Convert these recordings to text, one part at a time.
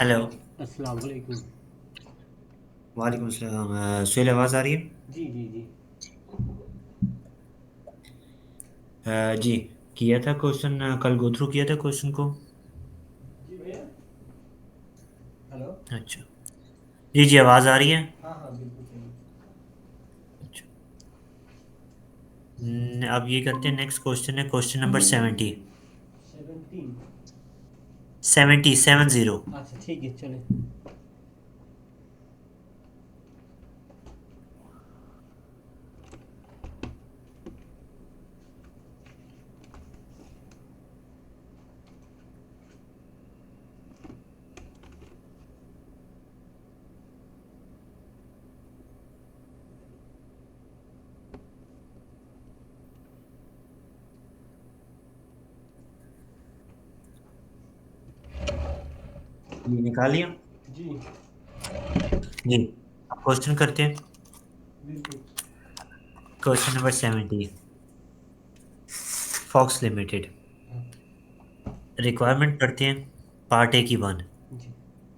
Hello. अस्सलाम वालेकुम। वालेकुम सलाम। सुहेल, आवाज़ आ रही है? जी जी जी। जी। किया था क्वेश्चन, कल गो थ्रू किया था क्वेश्चन को। जी भैया। हेलो। अच्छा। जी जी, आवाज़ आ रही है। हाँ हाँ बिल्कुल सही। अच्छा। अब ये करते हैं, नेक्स्ट क्वेश्चन है क्वेश्चन नंबर 70। 17। 70 70। अच्छा ठीक है चले। ये निकाल लिया। जी जी। अब क्वेश्चन करते हैं। बिल्कुल। Question number 70। Fox Limited. हाँ। रिक्वायरमेंट पढ़ते हैं। पार्ट ए की वन। जी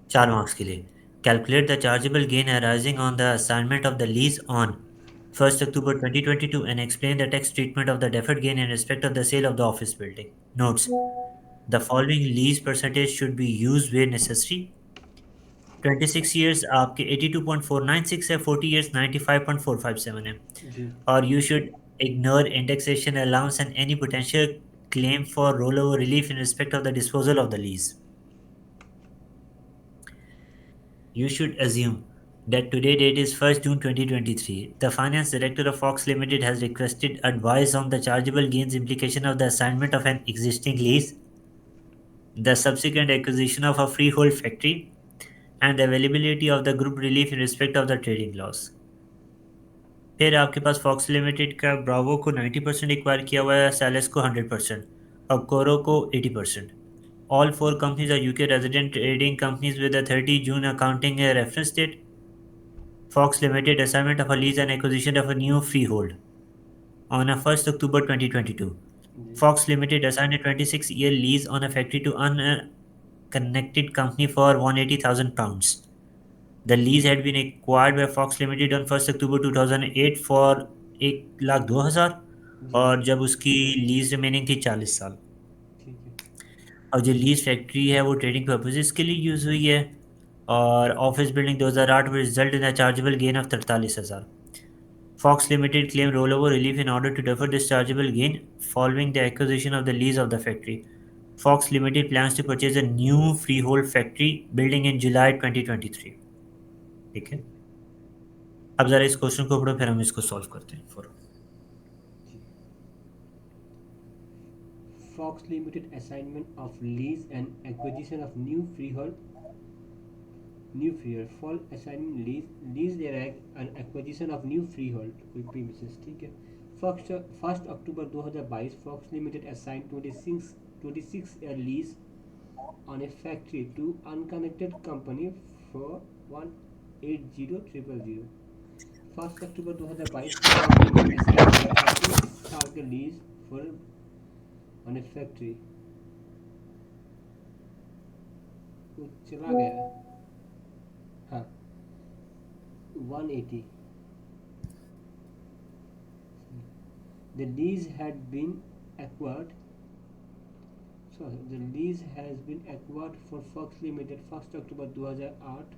4 मार्क्स के लिए। Calculate the chargeable gain arising on the assignment of the lease on 1 October 2022 and explain the tax treatment of the deferred gain in respect of the sale of the office building. Notes: the following lease percentage should be used where necessary. 26 years आपके 82.496 है, 40 years 95.457 है. जी और you should ignore indexation allowance and any potential claim for rollover relief in respect of the disposal of the lease. You should assume that today date is 1st June 2023. The finance director of Fox Limited has requested advice on the chargeable gains implication of the assignment of an existing lease, the subsequent acquisition of a freehold factory, and the availability of the group relief in respect of the trading loss. फिर आपके पास fox limited का Bravo को 90% acquire किया हुआ है, सेलेस को 100% और कोरो को 80%. All four companies are UK resident trading companies with a 30 June accounting reference date. Fox Limited assignment of a lease and acquisition of a new freehold on a 1st October 2022. Ji Fox Limited assigned a 26-year lease on a factory to unconnected company for £180,000. The lease had been acquired by Fox Limited on 1st October 2008 for 1,02,000 जी। और जब उसकी lease remaining थी 40 साल. ठीक है। और जो lease factory है वो ट्रेडिंग पर्पजेज के लिए यूज़ हुई है. और ऑफिस बिल्डिंग 2008 में result in chargeable gain of 43,000. Fox Limited claimed rollover relief in order to defer this chargeable gain following the acquisition of the lease of the factory. Fox Limited plans to purchase a new freehold factory building in July 2023. ठीक है. ठीक है। अब जरा इस question को पढ़ो, फिर हम इसको सॉल्व करते हैं फॉर. जी। Fox Limited assignment of lease and acquisition of new freehold fall assignment lease direct and acquisition of new freehold कोई premises ठीक है. First October 2022 Fox Limited assign 26 year lease on a factory to unconnected company for 180,000. 1 October 2022 को Fox Limited assign किया 26 साल के lease for on a factory वो चला गया. हाँ 180. The lease had been acquired. Sorry, the lease has been acquired for Fox Limited 1 October 2008.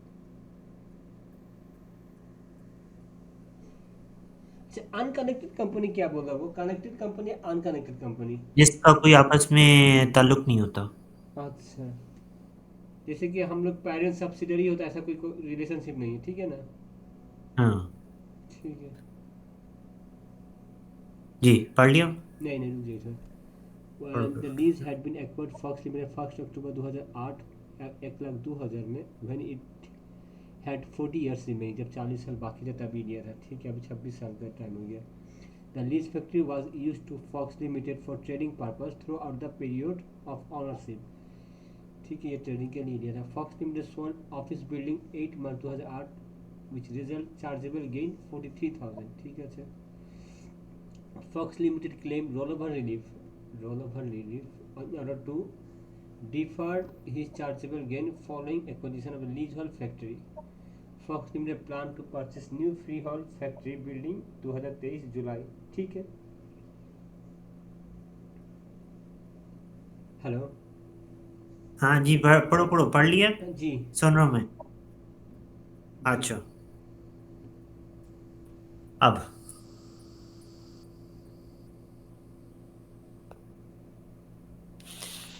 अच्छा unconnected company क्या बोल रहा है वो कनेक्टेड कंपनी अनकनेक्टेड कंपनी. जिसका कोई आपस में ताल्लुक नहीं होता. अच्छा जैसे कि हम लोग पेरेंट सब्सिडरी होता है ऐसा कोई रिलेशनशिप नहीं है ठीक है ना. हाँ. ठीक है. जी, पढ़ लिया. नहीं नहीं रुक जाइए सर. पढ़ो द फिर. Lease had been acquired Fox Limited 1 October 2008 1,02,000 में when it had 40 years remaining जब 40 साल बाकी था तभी लिया था ठीक है. अभी 26 साल का टाइम हो गया. The lease factory was used to Fox Limited for trading purpose throughout the period of ownership. ठीक है ये ट्रेडिंग के लिए लिया था. Fox Limited sold office building 8 March 2008 which result chargeable gain 43,000. ठीक है. अच्छा Fox Limited claimed rollover relief in order to deferred his chargeable gain following acquisition of a leasehold factory. Fox Limited plan to purchase new freehold factory building 2023 जुलाई. ठीक है. Hello. हाँ जी, पढ़ो पढ़ो, पढ़ लिया? जी. सुन रहा हूँ मैं। जी. अच्छा, अब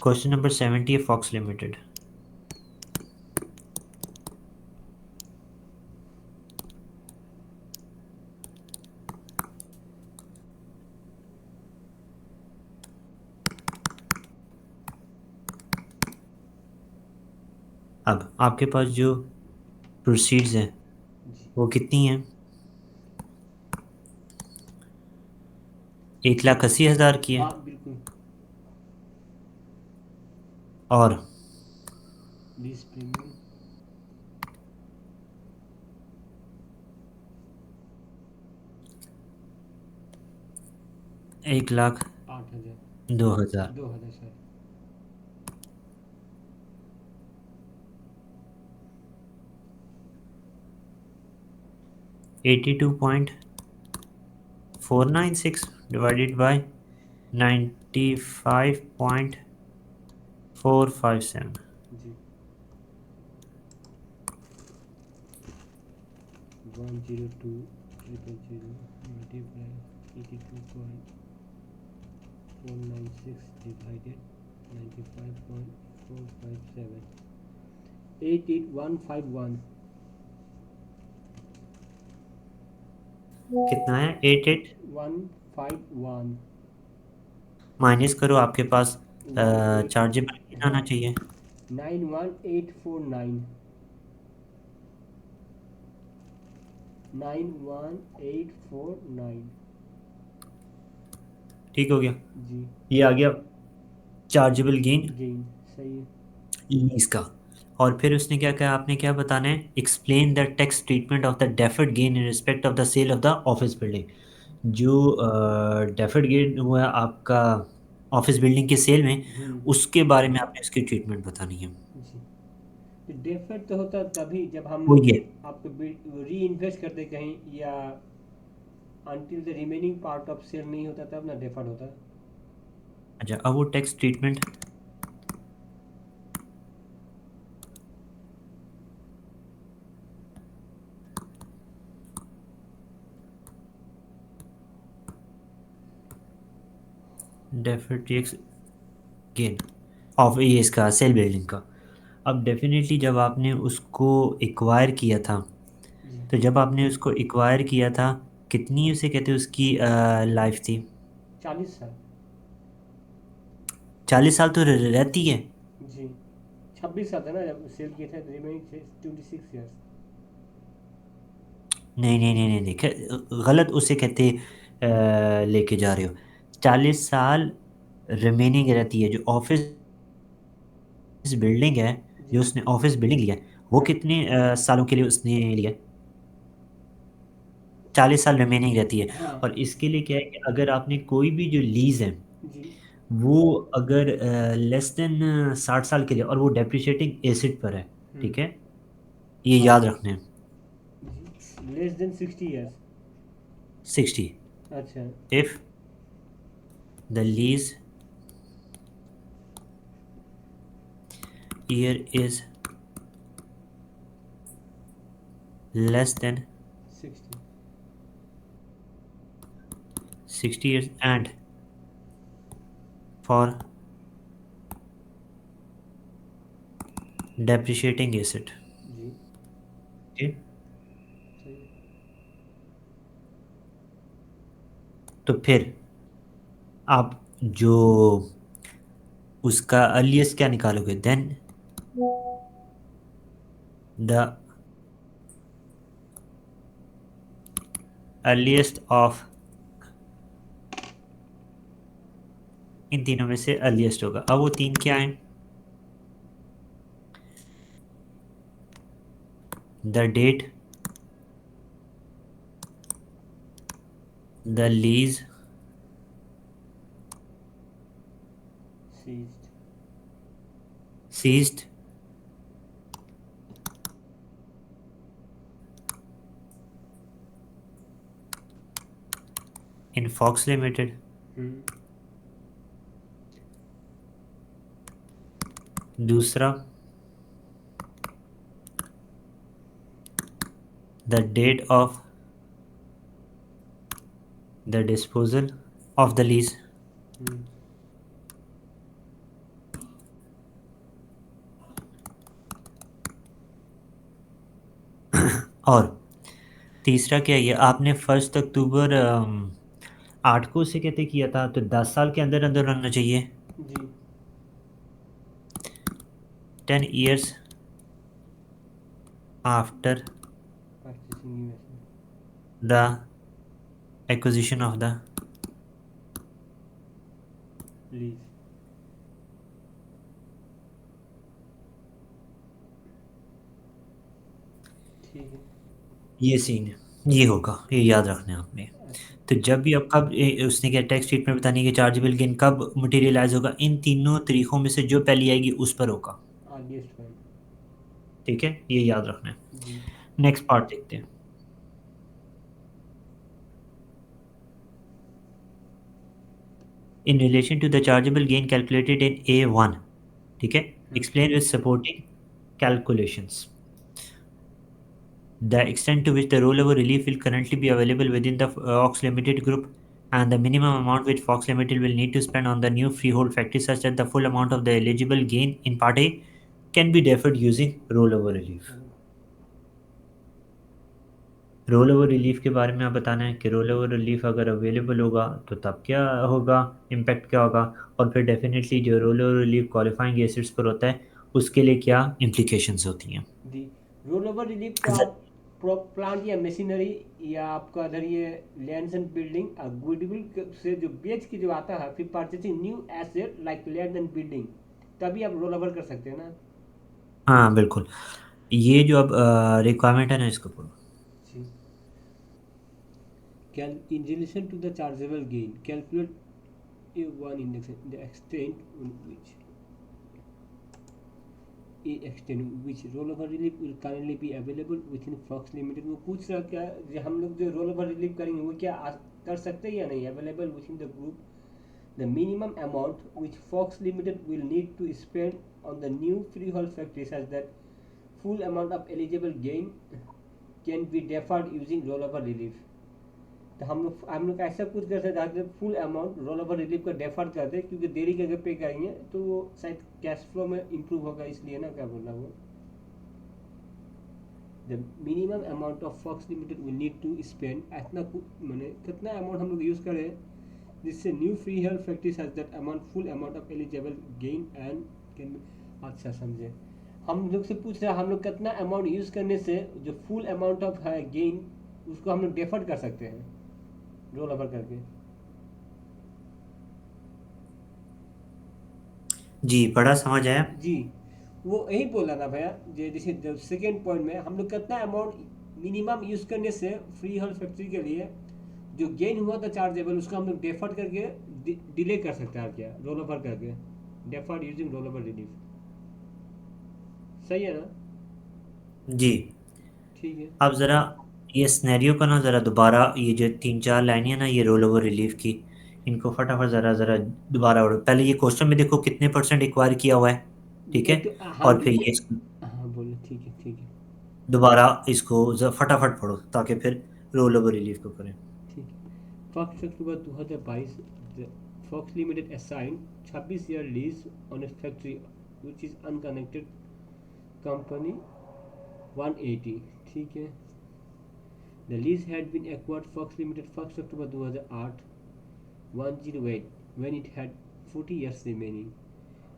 क्वेश्चन नंबर 70 है फॉक्स लिमिटेड। अब आपके पास जो प्रोसीड्स हैं जी. वो कितनी हैं? 1,80,000 की है। हाँ बिल्कुल. और lease premium 8,000. 1,02,000। 2,000 sir. 82.496 divided by 95.457। जी. 102,000 multiply 82.496 divided 95.457. 88,151. कितना है? 88 151. माइनस करो, आपके पास 18. चार्जेबल कितना आना हाँ. चाहिए? 91849. 91849. ठीक हो गया। जी. ये आ गया चार्जेबल गेन गेन सही है. लीज का। और फिर उसने क्या कहा, आपने क्या बताना है? Explain the tax treatment of the deferred gain in respect of the sale of the office building. जो डेफर्ड गेन हुआ आपका ऑफिस बिल्डिंग के सेल में, उसके बारे में आपने उसकी ट्रीटमेंट बतानी है। जी. तो डेफर्ड तो होता तभी जब हम वो ये। आपको री इन्वेस्ट करते कहीं, या until the remaining part of sale नहीं होता तब ना डेफर्ड होता. अच्छा, अब वो tax treatment deferred tax gain of ये इसका सेल बिल्डिंग का। अब डेफिनेटली जब आपने उसको एक्वायर किया था, जी. तो जब आपने उसको एक्वायर किया था, कितनी उसे कहते हैं उसकी लाइफ थी? 40 साल. 40 साल तो रहती है। जी. 26 साल था ना जब सेल किए थे, रिमेनिंग 26 ईयर्स. नहीं नहीं नहीं नहीं, देखे गलत उसे कहते लेके जा रहे हो। 40 साल रिमेनिंग रहती है। जो ऑफिस बिल्डिंग है, जी. जो उसने ऑफिस बिल्डिंग लिया है, वो हाँ. कितने सालों के लिए उसने लिया? 40 साल रिमेनिंग रहती है। हाँ. और इसके लिए क्या है कि अगर आपने कोई भी जो लीज है, जी. वो अगर लेस देन 60 साल के लिए, और वो डेप्रिशिएटिंग एसिड पर है, हम्म. ठीक है, ये हाँ. याद रखना है। जी. Less than 60 years. 60। अच्छा. If the lease year is less than 60. 60 years and for depreciating asset। जी. ठीक। सही. तो फिर आप जो उसका अर्लीस्ट क्या निकालोगे? देन द अर्लीस्ट ऑफ, इन तीनों में से अर्लीस्ट होगा। अब वो तीन क्या हैं? The date the lease ceased. seized in Fox Limited. हम्म, दूसरा, the date of the disposal of the lease. हम्म, और तीसरा क्या, ये आपने 1 अक्टूबर 8 को उसे कहते किया था, तो 10 साल के अंदर अंदर रहना चाहिए। जी 10 years after purchasing USA the acquisition of the lease. ठीक है। ये सीन है, ये होगा, ये याद रखना है आपने। अच्छा। तो जब भी आपका उसने क्या टैक्स ट्रीटमेंट बताने की चार्जेबल गेन कब मटेरियलाइज होगा, इन तीनों तरीकों में से जो पहली आएगी उस पर होगा। Earliest fine. ठीक है, ये याद रखना है। जी। नेक्स्ट पार्ट देखते हैं। In relation to the chargeable gain calculated in A1, ठीक है, hmm, explain with supporting calculations the extent to which the rollover relief will currently be available within the Fox Limited group, and the minimum amount which Fox Limited will need to spend on the new freehold factory, such that the full amount of the eligible gain in Part A can be deferred using rollover relief. चलो। Roll over relief के बारे में आप बताना है कि roll over relief अगर available होगा तो तब क्या होगा, इम्पैक्ट क्या होगा, और फिर डेफिनेटली जो roll over relief qualifying acids पर होता है उसके लिए क्या इम्प्लीकेशंस होती हैं। दी रोल ओवर रिलीफ को अच्छा, आप प्लांट या मशीनरी या आपका अगर ये लैंड्स एंड बिल्डिंग गुडविल से जो बेच के जो आता है, फिर purchasing new asset like land and building, तभी आप रोल ओवर कर सकते हैं ना। हाँ बिल्कुल, ये जो अब रिक्वायरमेंट है ना, इसको पढ़ो। जी। Can in relation to the chargeable gain calculate A one index the extent which extent which rollover relief will currently be available within Fox Limited। वो पूछ रहा क्या, जो हम लोग जो rollover relief करेंगे वो क्या कर सकते हैं या नहीं, available within the group the minimum amount which Fox Limited will need to spend on the new freehold factory such that full amount of eligible gain can be deferred using rollover relief। तो हम लोग ऐसा कुछ कर सकते हैं full amount roll over relief का defer कर दे, क्योंकि देरी के अगर पे करेंगे तो वो शायद कैश फ्लो में इंप्रूव होगा, इसलिए ना क्या बोल रहा वो the minimum amount of Fox Limited will need to spend इतना मैंने कितना अमाउंट हम लोग यूज़ करें जिससे new freehold factory such that amount full amount of eligible gain and can. अच्छा समझे, हम लोग से पूछ रहे हैं हम लोग कितना अमाउंट यूज़ करने से जो फुल अमाउंट ऑफ है गेन उसको हम लोग डेफर कर सकते हैं रोल ओवर करके। जी, बड़ा समझ आया। जी वो यही बोला था भैया, जैसे जब सेकेंड पॉइंट में हम लोग कितना अमाउंट मिनिमम यूज़ करने से फ्री हेल्थ फैक्ट्री के लिए जो गेन हुआ था चार्जेबल उसको हम लोग डेफर करके डिले कर सकते हैं क्या, रोल ओवर करके, deferred using roll over relief. सही है ना। जी, ठीक है। अब ज़रा ये स्नैरियो का ना ज़रा दोबारा, ये जो 3 4 लाइनें हैं ना ये रोल ओवर रिलीफ की, इनको फटाफट ज़रा ज़रा दोबारा पढ़ो। पहले ये क्वेश्चन में देखो कितने परसेंट एक्वायर किया हुआ है, ठीक है, तो हम और फिर ये हाँ बोलो, ठीक है ठीक है। दोबारा इसको फटाफट पढ़ो ताकि फिर रोल ओवर रिलीफ को करें। ठीक है। First October 2022 Fox Limited assign 26 year lease on a factory which is unconnected company 180। ठीक है। The lease had been acquired Fox Limited 1st October 2008 108 when it had 40 years remaining.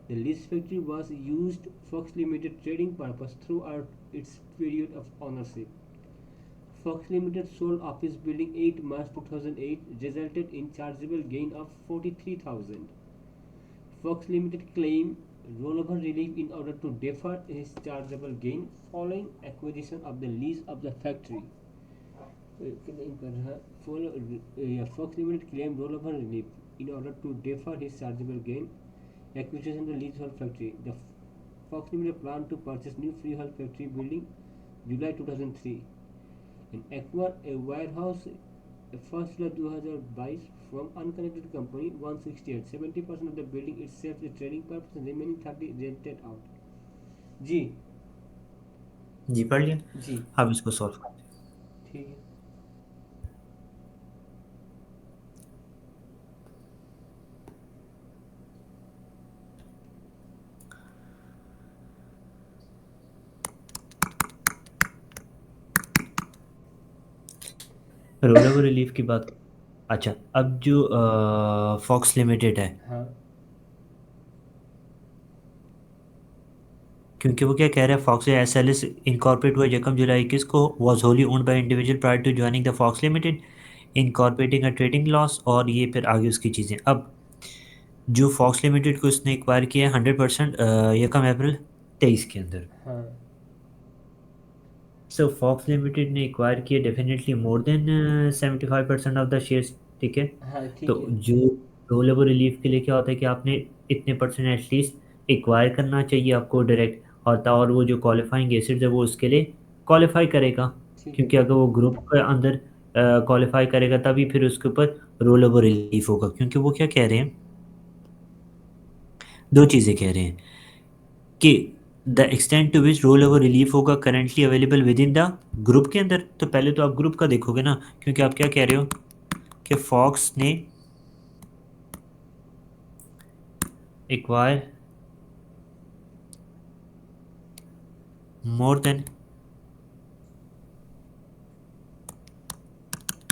The lease factory was used Fox Limited trading purpose throughout its period of ownership. Fox Limited sold office building 8 March 2008 resulted in chargeable gain of 43,000. Fox Limited claimed rollover relief in order to defer his chargeable gain following acquisition of the lease of the factory. Claim कर रहा है Fox Limited claim roll over relief in order to defer his chargeable gain acquisition the lease of factory. द Fox Limited planned to purchase new freehold factory building July 2003 and acquire a warehouse 1st July 2022 from unconnected company 168. 70% of the building itself is trading purpose and remaining 30 rented out. जी जी पढ़ लिया। जी अब इसको solve करते हैं। ठीक है। Roll over relief की बात। अच्छा, अब जो फॉक्स लिमिटेड है, हाँ क्योंकि वो क्या कह रहे हैं, Fox S L S incorporate हुआ 1 जुलाई 2021 को, was wholly owned by individual prior to joining the Fox Limited, incorporating a trading loss, और ये फिर आगे उसकी चीज़ें। अब जो फॉक्स लिमिटेड को उसने एक्वायर किया है 100% 1 अप्रैल 2023 के अंदर। हाँ सो फॉक्स लिमिटेड ने एक्वायर किया definitely more than 75% of the shares. ठीक है। हाँ ठीक तो है। जो रोल ओवर रिलीफ के लिए क्या होता है कि आपने इतने परसेंट एटलीस्ट एक्वायर करना चाहिए आपको डायरेक्ट होता, और वो जो क्वालिफाइंग एसिड्स है वो उसके लिए क्वालिफाई करेगा। ठीक है। क्योंकि अगर वो ग्रुप के अंदर क्वालिफाई करेगा तभी फिर उसके ऊपर रोल ओवर रिलीफ होगा। क्योंकि वो क्या कह रहे हैं, दो चीज़ें कह रहे हैं कि the extent to which roll over relief होगा currently available within the group के अंदर। तो पहले तो आप ग्रुप का देखोगे ना, क्योंकि आप क्या कह रहे हो कि फॉक्स ने acquire more than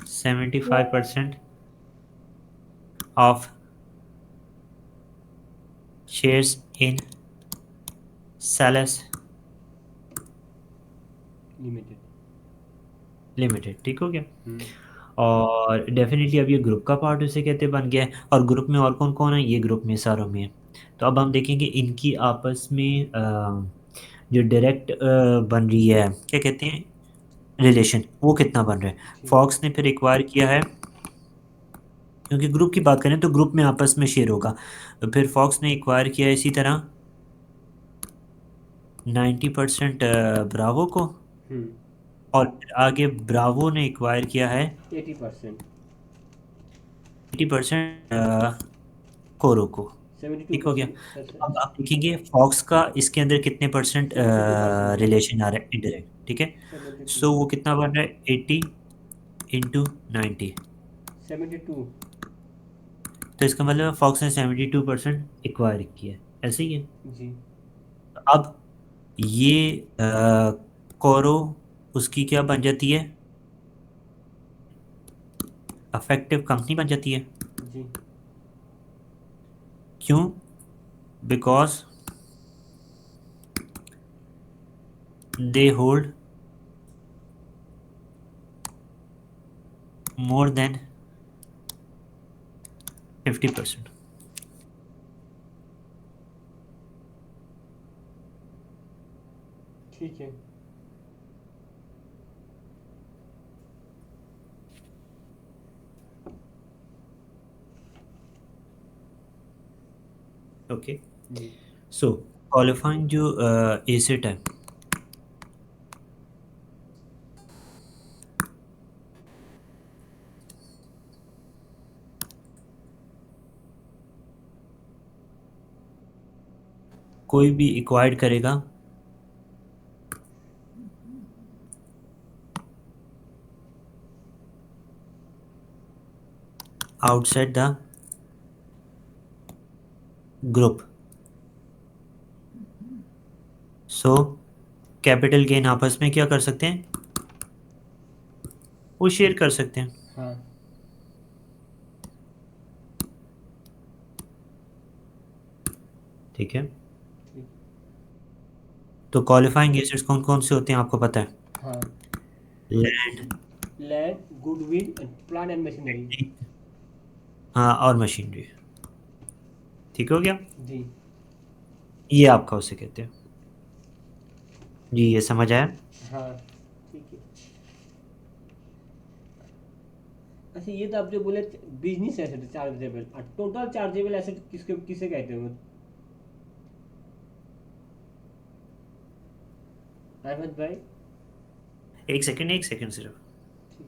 75% of shares in Sales Limited. Limited. ठीक हो गया। हम्म। और डेफिनेटली अब ये ग्रुप का पार्ट उसे कहते बन गया है, और ग्रुप में और कौन कौन है, ये ग्रुप में सारों में है। तो अब हम देखेंगे इनकी आपस में जो डायरेक्ट बन रही है, क्या कहते हैं, रिलेशन, वो कितना बन रहा है। ठीक। फॉक्स ने फिर एक्वायर किया है, क्योंकि ग्रुप की बात करें तो ग्रुप में आपस में शेयर होगा। तो फिर फॉक्स ने एक्वायर किया है इसी तरह 90% ब्रावो को, हम्म। और फिर आगे ब्रावो ने एक्वायर किया है 80%। 80% कोरो को। सेवेंटी टू ठीक हो गया। परसेंट तो अब आप देखेंगे फॉक्स का इसके अंदर कितने परसेंट 72% है। रिलेशन आ रहा है इंडायरेक्ट। ठीक है। 72। सो वो कितना बन रहा है, 80 × 90। 72। तो इसका मतलब फॉक्स ने 72% एक्वायर किया है, ऐसे ही है। जी। अब ये कोरो उसकी क्या बन जाती है, अफेक्टिव कंपनी बन जाती है। जी। क्यों? Because they hold more than 50%। ठीक है। ओके। जी। सो क्वालिफाइंग जो एसेट है, कोई भी एक्वायर्ड करेगा outside the group, so capital gain आपस में क्या कर सकते हैं, वो शेयर कर सकते हैं। हाँ ठीक है। ठीक। तो क्वालिफाइंग एसेट्स कौन कौन से होते हैं आपको पता है, हाँ। Land, land goodwill and plant and machinery. हाँ, और मशीनरी। ठीक हो गया। जी। ये आपका उसे कहते हैं। जी, ये समझ आया। हाँ ठीक है। अच्छा ये तो आप जो बोले बिजनेस एसेट चार्जेबल और टोटल चार्जेबल एसेट किसके किसे कहते हैं? अहमद भाई। एक सेकंड सिर्फ। ठीक।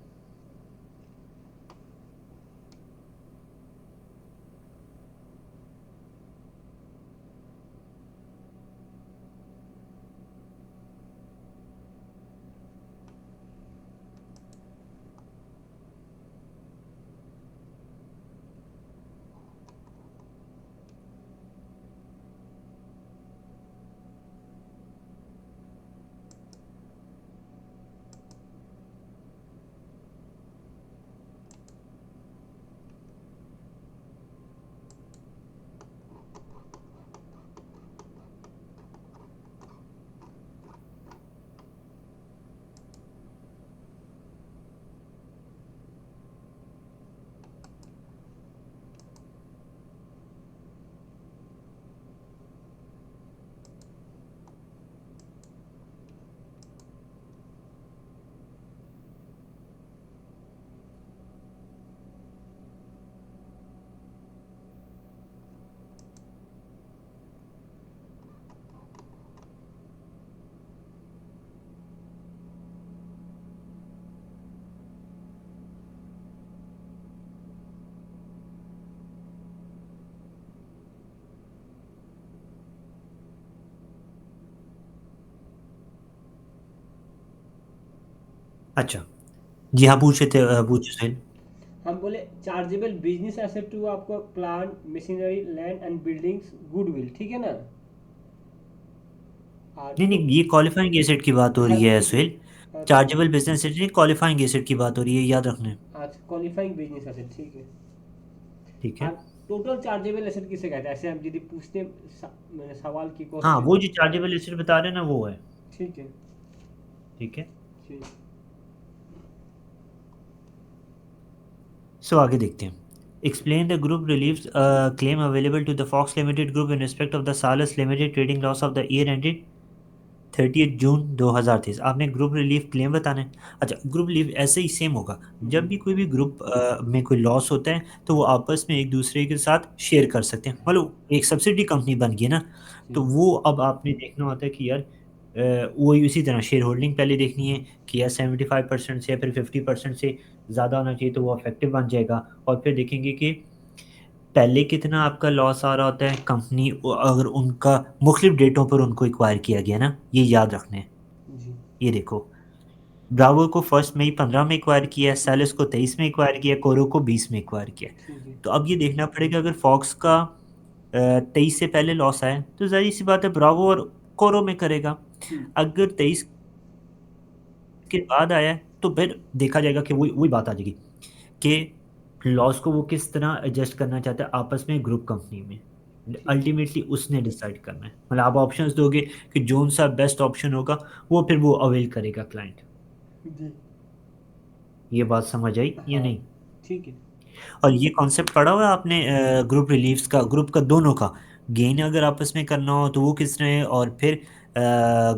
अच्छा, जी हाँ, पूछ रहे थे, पूछो सुहेल। हम बोले चार्जेबल बिजनेस एसेट टू आपको plant machinery land and buildings goodwill, ठीक है ना। नहीं तो नहीं, ये क्वालिफाइंग एसेट की बात हो हाँ रही है ठीक है। सुहेल। हाँ तो chargeable business asset, qualifying asset की बात हो रही है, याद रखना। अच्छा, क्वालिफाइंग बिजनेस एसेट, ठीक है। ठीक हाँ, है। टोटल चार्जेबल एसेट किसे कहते हैं, ऐसे हम यदि पूछते मैंने सवाल की हाँ, क्वेश्चन। वो जो चार्जेबल एसेट बता रहे हैं ना, वो है। ठीक है। ठीक है। ठीक। सो आगे देखते हैं। Explain the group relief claim available to the Fox Limited group in respect of the Sales Limited trading loss of the year ended 30 June 2023। आपने ग्रुप रिलीफ क्लेम बताना है। अच्छा, ग्रुप रिलीफ ऐसे ही सेम होगा। जी। जब भी कोई भी ग्रुप में कोई लॉस होता है, तो वो आपस में एक दूसरे के साथ शेयर कर सकते हैं। मतलब एक सब्सिडी कंपनी बन गई ना, जी। तो वो अब आपने देखना होता है कि यार वही उसी तरह शेयर होल्डिंग पहले देखनी है कि यार 75% से या फिर 50% से ज़्यादा होना चाहिए, तो वो अफेक्टिव बन जाएगा। और फिर देखेंगे कि पहले कितना आपका लॉस आ रहा होता है कंपनी, अगर उनका मुख्तलिफ डेटों पर उनको एक्वायर किया गया ना, ये याद रखना है। जी। ये देखो, ब्रावो को 1 मई 2015 में एक्वायर किया, जी। सैलिस को 23 में एक्वायर किया, कोरो को 20 में एक्वायर किया। ठीक है। तो अब ये देखना पड़ेगा, अगर फॉक्स का 23 से पहले लॉस आया, तो जाहिर सी बात है ब्रावो और कोरो में करेगा। हम्म। अगर 23 के बाद आया है, तो फिर देखा जाएगा कि वही वही बात आ जाएगी कि लॉस को वो किस तरह एडजस्ट करना चाहता है आपस में ग्रुप कंपनी में। ठीक है। अल्टीमेटली उसने डिसाइड करना है। मतलब आप ऑप्शंस दोगे कि जोन सा बेस्ट ऑप्शन होगा, वो फिर वो अवेल करेगा क्लाइंट। जी। ये बात समझ आई या हाँ। नहीं? ठीक है। और ये कॉन्सेप्ट पढ़ा हुआ है आपने ग्रुप रिलीफ्स का, ग्रुप का दोनों का। गेन अगर आपस में करना हो तो वो किस तरह है, और फिर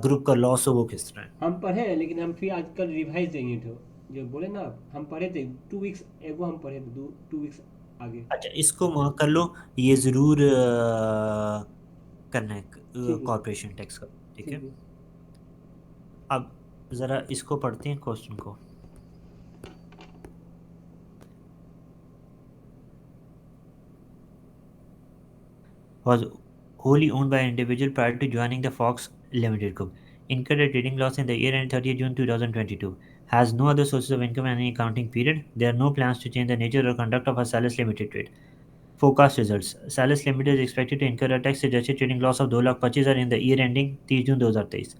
ग्रुप का लॉस हो वो किस तरह है। हम पढ़े हैं, लेकिन हम फिर आजकल रिवाइज देंगे तो जो बोले ना आप, हम पढ़े थे 2 वीक्स एगो, हम पढ़े थे 2 वीक्स आगे। अच्छा, इसको वहाँ कर लो। ये ज़रूर करना है ठीक है। कॉर्पोरेशन टैक्स का। ठीक ठीक है। है। अब ज़रा इसको पढ़ते हैं क्वेश्चन को। Was wholly owned by an individual prior to joining the Fox Limited Group. Incurred a trading loss in the year ended 30th June 2022. Has no other sources of income in any accounting period. There are no plans to change the nature or conduct of a Salis Limited trade. Forecast results. Salis Limited is expected to incur a tax adjusted trading loss of 2,25,000 in the year ending 30 June 2023.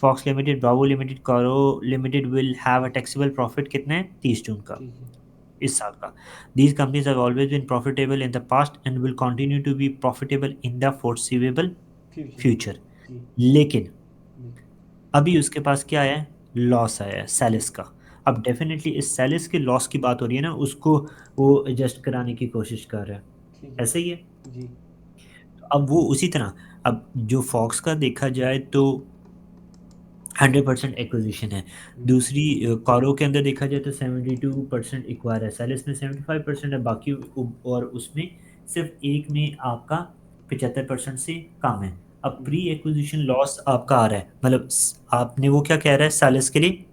Fox Limited, Bravo Limited, Caro Limited will have a taxable profit कितना है 30 जून का, ठीक है। इस साल का। These companies have always been profitable in the past and will continue to be profitable in the foreseeable future. future. जी। लेकिन जी। अभी उसके पास क्या आया है, लॉस आया है जी। सेलिस का। अब डेफिनेटली इस सेलिस के लॉस की बात हो रही है ना, उसको वो एडजस्ट कराने की कोशिश कर रहा है। ठीक है। ऐसे ही है। जी। अब वो उसी तरह, अब जो फॉक्स का देखा जाए तो 100% एक्विजिशन है। हम्म। दूसरी कारो के अंदर देखा जाए तो 72% एक्वायर है, सेलिस में 75% है, बाकी और उसमें सिर्फ एक में आपका 75% से कम है। अब प्री एक्विजिशन लॉस आपका आ रहा है, मतलब आपने वो क्या कह रहा है सालिस के लिए,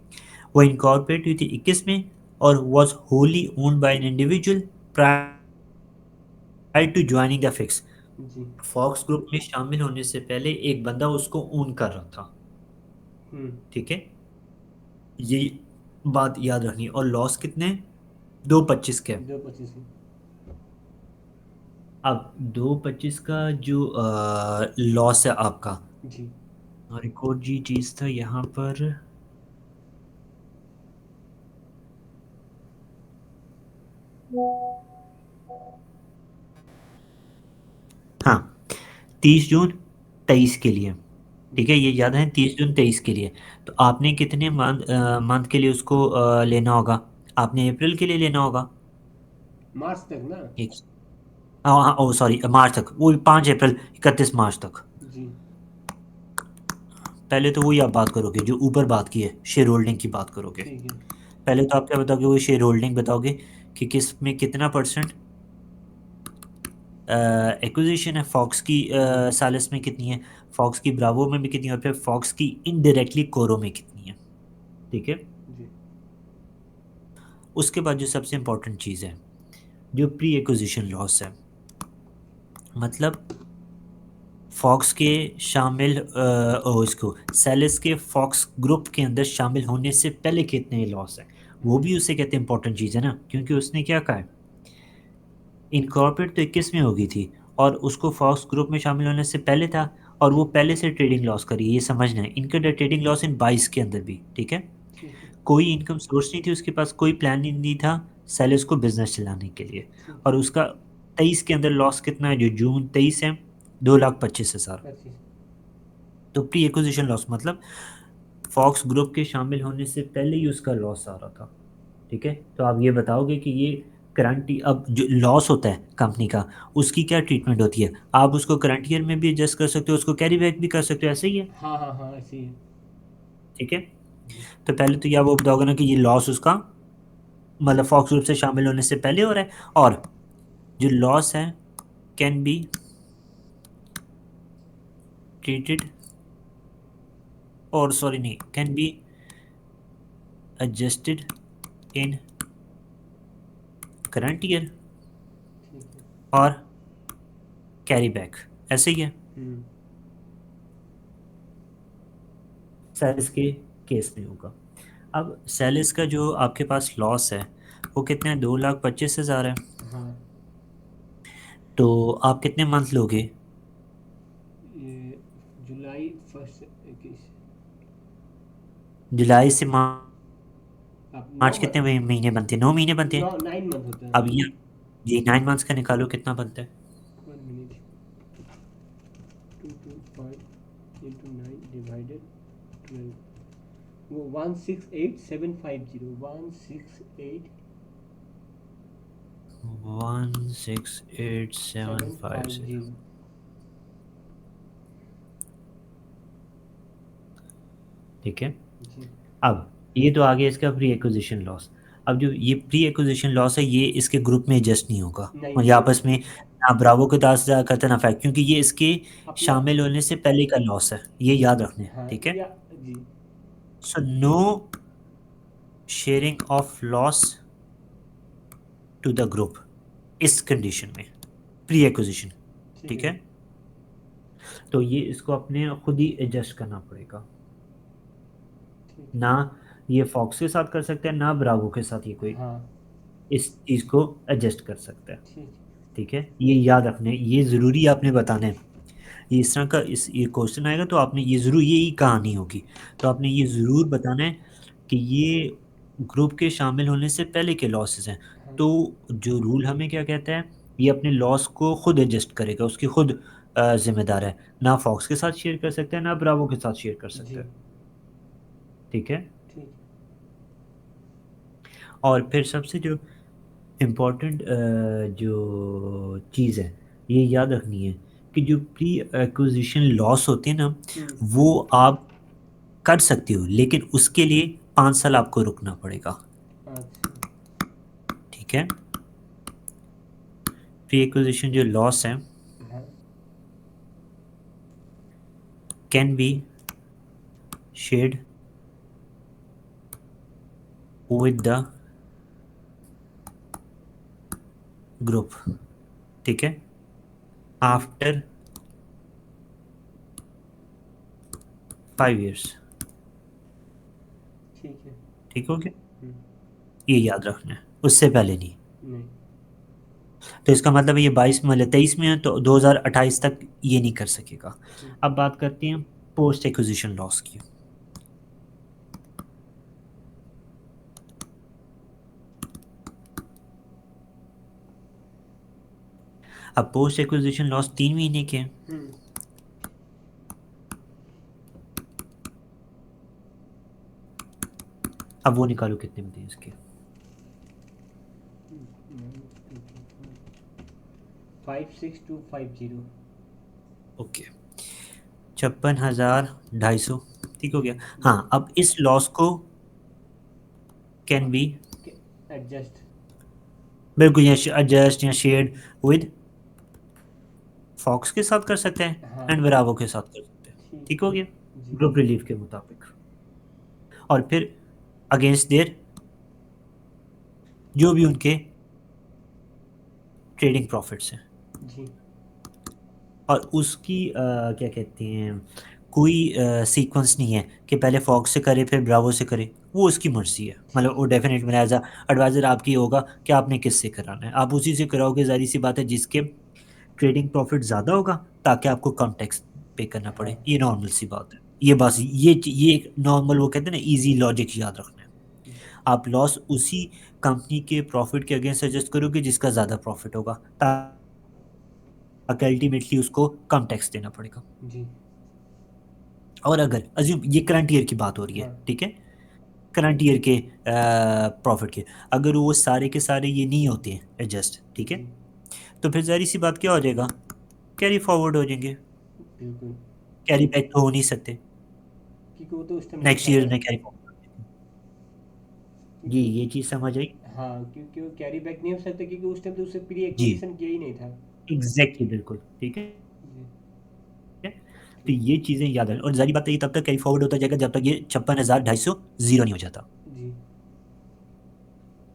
वो इनकॉर्पोरेट हुई थी 21 में और was wholly owned by an individual prior to joining the fix. जी। फॉक्स ग्रुप में शामिल होने से पहले एक बंदा उसको ओन कर रहा था। हम्म। ठीक है, ये बात याद रखनी है। और लॉस कितने, 225 के। 225। अब 225 का जो लॉस है आपका, जी। और एक और जी चीज था यहाँ पर, हाँ, 30 जून 23 के लिए। ठीक है, जी। ये याद है, 30 जून 23 के लिए। तो आपने कितने मंथ के लिए उसको लेना होगा, आपने अप्रैल के लिए लेना होगा मार्च तक ना। एक, हाँ हाँ, ओ सॉरी, मार्च तक, वो 5 अप्रैल 31 मार्च तक। जी। पहले तो वही आप बात करोगे जो ऊपर बात की है, शेयर होल्डिंग की बात करोगे। ठीक है। पहले तो आप क्या बताओगे, वो शेयर होल्डिंग बताओगे कि किस में कितना परसेंट एक्विजिशन है, फॉक्स की जी। सालिस में कितनी है, फॉक्स की ब्रावो में भी कितनी है, और फिर फॉक्स की इनडायरेक्टली कोरो में कितनी है। ठीक है, जी। उसके बाद जो सबसे इंपॉर्टेंट चीज़ है, जो प्री एक्विजिशन लॉस है, मतलब फॉक्स के शामिल इसको सेलिस के फॉक्स ग्रुप के अंदर शामिल होने से पहले कितने लॉस है, वो भी उसे कहते हैं इंपॉर्टेंट चीज़ है ना, क्योंकि उसने क्या कहा है, इनकॉर्पोरेट तो 21 में होगी थी और उसको फॉक्स ग्रुप में शामिल होने से पहले था, और वो जी। पहले से ट्रेडिंग लॉस करी है, ये समझना है, इनका ट्रेडिंग लॉस इन 22 के अंदर भी। ठीक है, ठीक है। कोई इनकम सोर्स नहीं थी उसके पास, कोई प्लान ही नहीं था सेलर्स को बिजनेस चलाने के लिए। ठीक और है। उसका 23 के अंदर लॉस कितना है, जो जून 23 है, 2,25,000। 25। तो प्री एक्विजिशन लॉस मतलब फॉक्स ग्रुप के शामिल होने से पहले ही उसका लॉस आ रहा था। ठीक है, तो आप ये बताओगे कि ये करंट, अब जो लॉस होता है कंपनी का, उसकी क्या ट्रीटमेंट होती है, आप उसको करंट ईयर में भी एडजस्ट कर सकते हो, उसको कैरी बैक भी कर सकते हो, ऐसे ही है। हाँ हाँ हाँ, ऐसे ही है। ठीक है, जी। तो पहले तो या वो बताओगे ना कि ये लॉस उसका मतलब फॉक्स ग्रुप से शामिल होने से पहले हो रहा है, और जो लॉस है कैन बी ट्रीटेड, और सॉरी नहीं, can be adjusted in current year ठीक है। और कैरी बैक, ऐसे ही है हम्म। सेल्स के केस में होगा। अब सेल्स का जो आपके पास लॉस है वो कितने हैं, 2,25,000 है। हाँ। तो आप कितने मंथ लोगे, ये जुलाई फर्स्ट 21। जुलाई से आप मार्च कितने महीने बनते हैं, 9 महीने बनते नौ हैं। 9 मंथ होता है। अब ये जी 9 मंथ्स का निकालो कितना बनता है, 1 मिनट। 225 into 9 divided 12। वो 168750, 168 168,750। 750। ठीक है, जी। अब ये तो आ गया इसका प्री एक्विजिशन लॉस। अब जो ये प्री एक्विजिशन लॉस है ये इसके ग्रुप में एडजस्ट नहीं होगा, नहीं और ये नहीं आपस में ना ब्रावो के दास करते ना फैक्ट, क्योंकि ये इसके अपना। शामिल होने से पहले का लॉस है, ये याद रखना है। हाँ ठीक है, या। जी। So no sharing of loss to the group इस कंडीशन में, प्री एक्विजिशन। ठीक ठीक है। है, तो ये इसको अपने खुद ही एडजस्ट करना पड़ेगा, ठीक ना ये फॉक्स के साथ कर सकते हैं ना ब्रावो के साथ ये है। कोई हाँ। इस चीज़ को एडजस्ट कर सकता है। ठीक। ठीक है, ये याद रखने, ये ज़रूरी आपने बताना है। ये इस तरह का इस ये क्वेश्चन आएगा तो आपने ये ज़रूर, यही कहानी होगी, तो आपने ये ज़रूर बताना है कि ये ग्रुप के शामिल होने से पहले के लॉसेस हैं। हाँ। तो जो रूल हमें क्या कहता है, ये अपने लॉस को खुद एडजस्ट करेगा, उसकी खुद जिम्मेदार है, ना फॉक्स के साथ शेयर कर सकता है ना ब्रावो के साथ शेयर कर सकता जी। है। ठीक है, ठीक। और फिर सबसे जो इम्पोर्टेंट जो चीज़ है ये याद रखनी है कि जो प्री एक्विजिशन लॉस होते हैं ना, हम्म। वो आप कर सकते हो, लेकिन उसके लिए 5 साल आपको रुकना पड़ेगा। अच्छा। ठीक है, प्री एक्विजिशन जो लॉस है हाँ। Can be shared with the group, ठीक है, आफ्टर 5 years। ठीक है। ठीक हो गया, हम्म, ये याद रखना है, उससे पहले नहीं। नहीं। तो इसका मतलब है ये 22 में 23 में है तो 2028 तक ये नहीं कर सकेगा। हम्म, अब बात करते हैं पोस्ट एक्विजिशन लॉस की। अब पोस्ट एक्विजिशन लॉस 3 महीने के हैं। हम्म, अब वो निकालो कितने में थे इसके। 56250। ओके, 56,250, ठीक हो गया। हाँ, अब इस लॉस को कैन बी, एडजस्ट। बिल्कुल, या एडजस्ट या शेयर्ड विद फॉक्स के साथ कर सकते हैं हाँ। एंड ब्रावो के साथ कर सकते हैं। ठीक ठीक हो ठीक। गया, जी। ग्रुप रिलीफ के मुताबिक। और फिर अगेंस्ट देयर जो भी उनके ट्रेडिंग प्रॉफिट्स हैं, जी। और उसकी क्या कहते हैं, कोई सीक्वेंस नहीं है कि पहले फॉक्स से करे फिर ब्रावो से करे, वो उसकी मर्जी है। मतलब ठीक वो है। डेफिनेट में एज एडवाइजर आपकी होगा कि आपने किससे कराना है, आप उसी से कराओगे, जारी सी बात है, जिसके ट्रेडिंग प्रॉफिट ज़्यादा होगा ताकि आपको कम टैक्स पे करना हाँ। पड़े, ये नॉर्मल सी बात है। ये बस ये एक नॉर्मल, वो कहते हैं ना, इजी लॉजिक याद रखना है। आप लॉस उसी कंपनी के प्रॉफिट के अगेंस्ट सजेस्ट करोगे जिसका ज़्यादा प्रॉफिट होगा, ताकि अल्टीमेटली उसको कम टैक्स देना पड़ेगा। जी। और अगर अज्यूम ये करंट ईयर की बात हो रही है, हाँ। ठीक है, करंट ईयर के प्रॉफिट के, अगर वो सारे के सारे ये नहीं होते हैं एडजस्ट, ठीक है, जी। तो फिर जारी सी बात क्या हो जाएगा, कैरी फॉरवर्ड हो जाएंगे, बिल्कुल। कैरी बैक तो हो नहीं सकते, क्योंकि वो तो उस टाइम नहीं नेक्स्ट था ईयर ना। में कैरी फॉरवर्ड। जी, क्योंकि ये चीज़ समझ आई। हाँ, क्योंकि वो कैरी बैक नहीं हो सकता क्योंकि उस टाइम तो उससे प्री जी, एक्विजिशन किया ही नहीं था। एग्जैक्टली, बिल्कुल ठीक है। जी। तो ठीक। ये चीज़ें याद रखें, और जारी बात है ये तब तक कैरी फॉरवर्ड होता जाएगा जब तक ये 56,250 जीरो नहीं हो जाता। जी।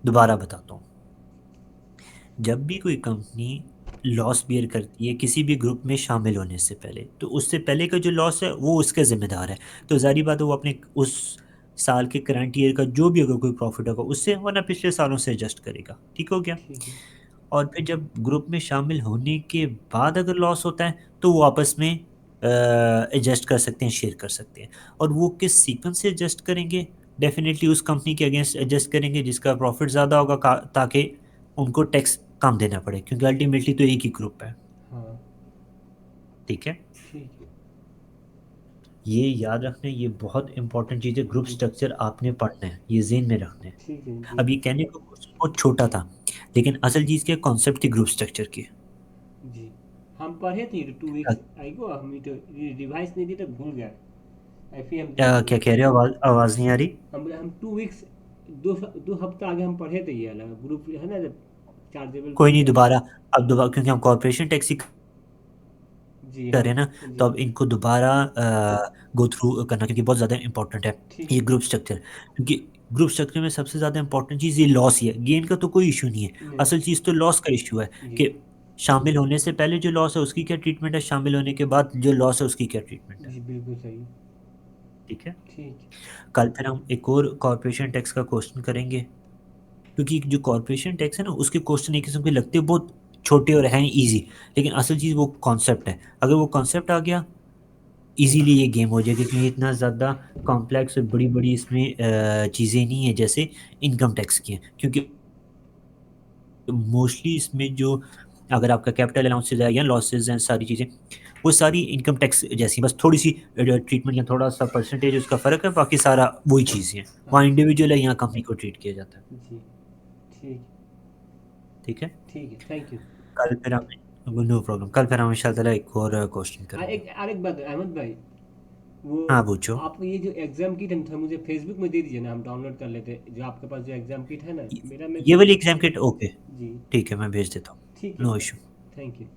दोबारा बताता हूँ, जब भी कोई कंपनी लॉस बियर करती है किसी भी ग्रुप में शामिल होने से पहले, तो उससे पहले का जो लॉस है वो उसका जिम्मेदार है। तो जारी बात है वो अपने उस साल के करंट ईयर का जो भी अगर कोई प्रॉफिट होगा उससे, वरना पिछले सालों से एडजस्ट करेगा। ठीक हो गया। ठीक है। और फिर जब ग्रुप में शामिल होने के बाद अगर लॉस होता है तो वो आपस में एडजस्ट कर सकते हैं, शेयर कर सकते हैं। और वो किस सीक्वेंस से एडजस्ट करेंगे, डेफिनेटली उस कंपनी के अगेंस्ट एडजस्ट करेंगे जिसका प्रॉफिट ज़्यादा होगा, ताकि उनको टैक्स कम देना पड़े, क्योंकि अल्टीमेटली तो एक ही ग्रुप है। हाँ। ठीक है, ठीक है। ये याद रखना है, ये बहुत इंपॉर्टेंट चीज़ है, ग्रुप जी। स्ट्रक्चर आपने पढ़ना है, ये जेन में रखना है। ठीक है। जी। अब ये कहने को बहुत छोटा था, लेकिन असल चीज़ क्या, कॉन्सेप्ट थी ग्रुप स्ट्रक्चर की। जी। हम पढ़े थे 2 वीक्स आई को, हम तो रिवाइज नहीं दी तो भूल गया। ऐसे ही हम देख लिए। क्या कह रहे हो, आवाज़ आवाज़ नहीं आ रही। हम 2 वीक्स, दो हफ्ता आगे हम पढ़े थे ये वाला ग्रुप है ना, जब चार्जेबल कोई ग्रुप नहीं, है। दोबारा, अब दोबारा क्योंकि हम कॉर्पोरेशन टैक्स ही जी कर हाँ। रहे हैं ना, तो जी। अब इनको दोबारा गो थ्रू करना, क्योंकि बहुत ज़्यादा इंपॉर्टेंट है ठीक ये है। Group structure. क्योंकि ग्रुप स्ट्रक्चर में सबसे ज़्यादा इंपॉर्टेंट चीज़ ये लॉस ही है, गेन का तो कोई इशू नहीं है। नहीं। असल चीज़ तो लॉस का इशू है जी। कि शामिल होने से पहले जो लॉस है उसकी क्या ट्रीटमेंट है, शामिल होने के बाद जो लॉस है उसकी क्या ट्रीटमेंट है। जी बिल्कुल सही। ठीक है, ठीक है। कल फिर हम एक और कॉर्पोरेशन टैक्स का क्वेश्चन करेंगे, क्योंकि जो कॉर्पोरेशन टैक्स है ना उसके क्वेश्चन एक किस्म के लगते हैं बहुत छोटे और हैं इजी, लेकिन असल चीज़ वो कॉन्सेप्ट है। अगर वो कॉन्सेप्ट आ गया, इजीली ये गेम हो जाएगी, क्योंकि इतना ज़्यादा कॉम्प्लेक्स और बड़ी-बड़ी इसमें चीज़ें नहीं है जैसे इनकम टैक्स की हैं। क्योंकि मोस्टली इसमें जो, अगर आपका कैपिटल अलाउंसेस है या लॉसेस हैं, सारी चीज़ें, वो सारी इनकम टैक्स जैसी, बस थोड़ी-सी ट्रीटमेंट या थोड़ा-सा परसेंटेज उसका फ़र्क है, बाकी सारा वही चीज़ें हैं। वहाँ अच्छा। इंडिविजुअल है, यहाँ कंपनी को ट्रीट किया जाता है। जी। ठीक। ठीक है? ठीक है। Thank you. कल फिर हम, नो प्रॉब्लम, कल फिर हम इंशाल्लाह ताला एक और क्वेश्चन करेंगे। एक बात अहमद भाई, वो हाँ, पूछो। आप ये जो एग्जाम किट हम था मुझे फेसबुक में दे दीजिए ना, हम डाउनलोड कर लेते, जो आपके पास जो एग्जाम किट है ना ये मेरा में ये तो। वाली एग्ज़ाम किट, ओके, जी। ठीक है, मैं भेज देता हूँ। ठीक है नो भाई। इश्यू। Thank you.